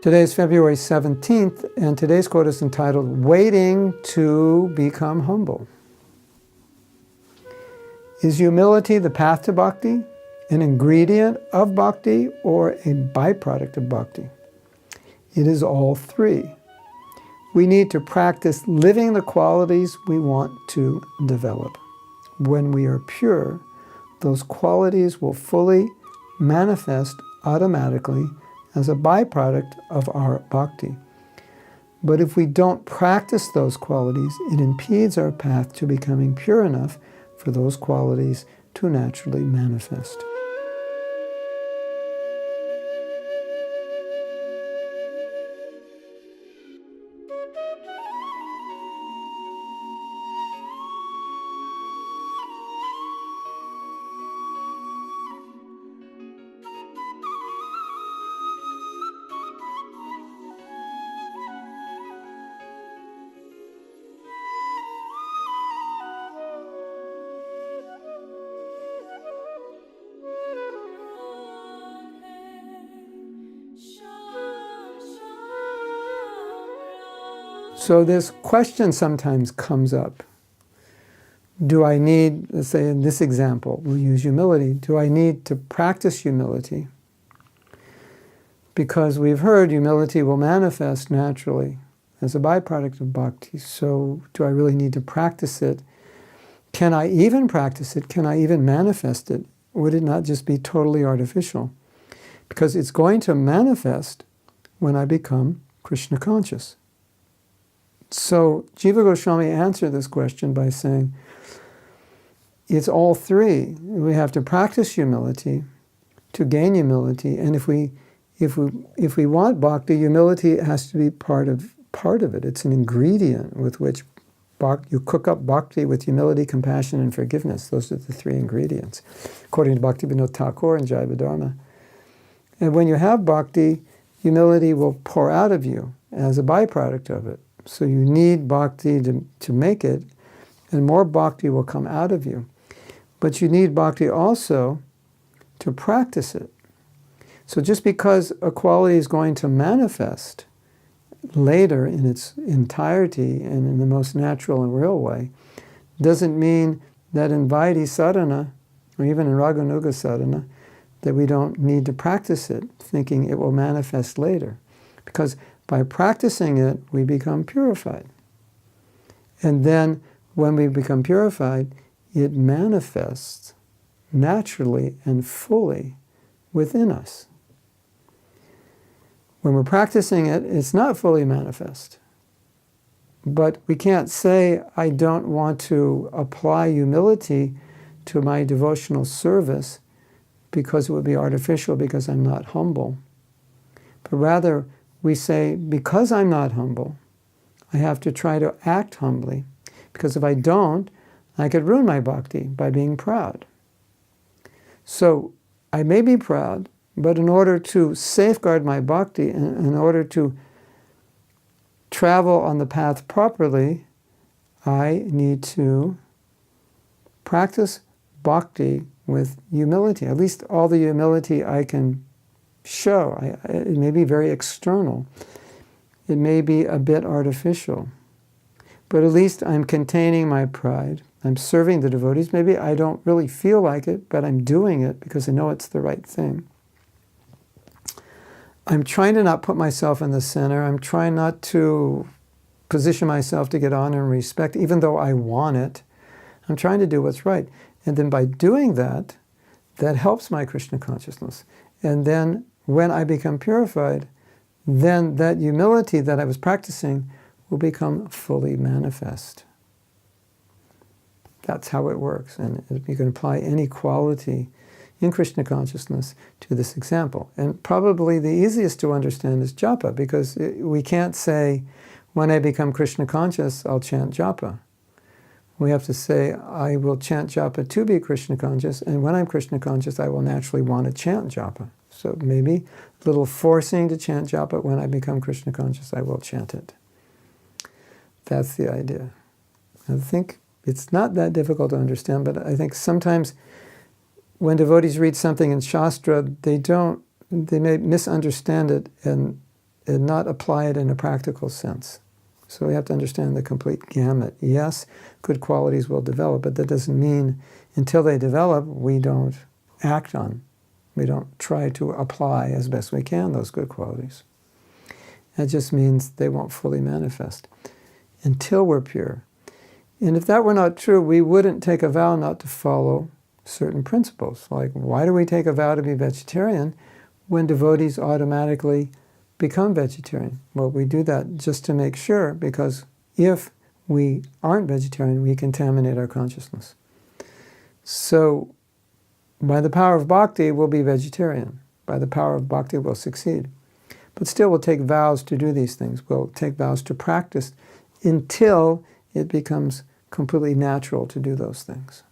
Today is February 17th, and today's quote is entitled, Waiting to Become Humble. Is humility the path to bhakti, an ingredient of bhakti, or a byproduct of bhakti? It is all three. We need to practice living the qualities we want to develop. When we are pure, those qualities will fully manifest automatically as a byproduct of our bhakti. But if we don't practice those qualities, it impedes our path to becoming pure enough for those qualities to naturally manifest. So this question sometimes comes up. Do I need, let's say in this example, we'll use humility. Do I need to practice humility? Because we've heard humility will manifest naturally as a byproduct of bhakti. So do I really need to practice it? Can I even practice it? Can I even manifest it? Would it not just be totally artificial? Because it's going to manifest when I become Krishna conscious. So Jiva Goswami answered this question by saying, it's all three. We have to practice humility to gain humility, and if we want bhakti, humility has to be part of it. It's an ingredient with which you cook up bhakti with humility, compassion, and forgiveness. Those are the three ingredients, according to Bhaktivinoda Thakur and Jaiva Dharma. And when you have bhakti, humility will pour out of you as a byproduct of it. So you need bhakti to make it, and more bhakti will come out of you. But you need bhakti also to practice it. So just because a quality is going to manifest later in its entirety and in the most natural and real way, doesn't mean that in Vaidhi sadhana, or even in Raganuga sadhana, that we don't need to practice it, thinking it will manifest later. Because by practicing it, we become purified. And then when we become purified, it manifests naturally and fully within us. When we're practicing it, it's not fully manifest. But we can't say, I don't want to apply humility to my devotional service because it would be artificial, because I'm not humble. But rather, we say, because I'm not humble, I have to try to act humbly. Because if I don't, I could ruin my bhakti by being proud. So I may be proud, but in order to safeguard my bhakti, in order to travel on the path properly, I need to practice bhakti with humility, at least all the humility I can show. It may be very external. It may be a bit artificial. But at least I'm containing my pride. I'm serving the devotees. Maybe I don't really feel like it, but I'm doing it because I know it's the right thing. I'm trying to not put myself in the center. I'm trying not to position myself to get honor and respect, even though I want it. I'm trying to do what's right. And then by doing that, that helps my Krishna consciousness. And then when I become purified, then that humility that I was practicing will become fully manifest. That's how it works. And you can apply any quality in Krishna consciousness to this example. And probably the easiest to understand is japa, because we can't say, when I become Krishna conscious, I'll chant japa. We have to say, I will chant japa to be Krishna conscious, and when I'm Krishna conscious, I will naturally want to chant japa. So maybe a little forcing to chant japa. When I become Krishna conscious, I will chant it. That's the idea. I think it's not that difficult to understand, but I think sometimes when devotees read something in Shastra, they may misunderstand it, and and not apply it in a practical sense. So we have to understand the complete gamut. Yes, good qualities will develop, but that doesn't mean until they develop, we don't act on. We don't try to apply as best we can those good qualities. That just means they won't fully manifest until we're pure. And if that were not true, we wouldn't take a vow not to follow certain principles. Like, why do we take a vow to be vegetarian when devotees automatically become vegetarian? Well, we do that just to make sure, because if we aren't vegetarian, we contaminate our consciousness. So, by the power of bhakti, we'll be vegetarian. By the power of bhakti, we'll succeed. But still, we'll take vows to do these things. We'll take vows to practice until it becomes completely natural to do those things.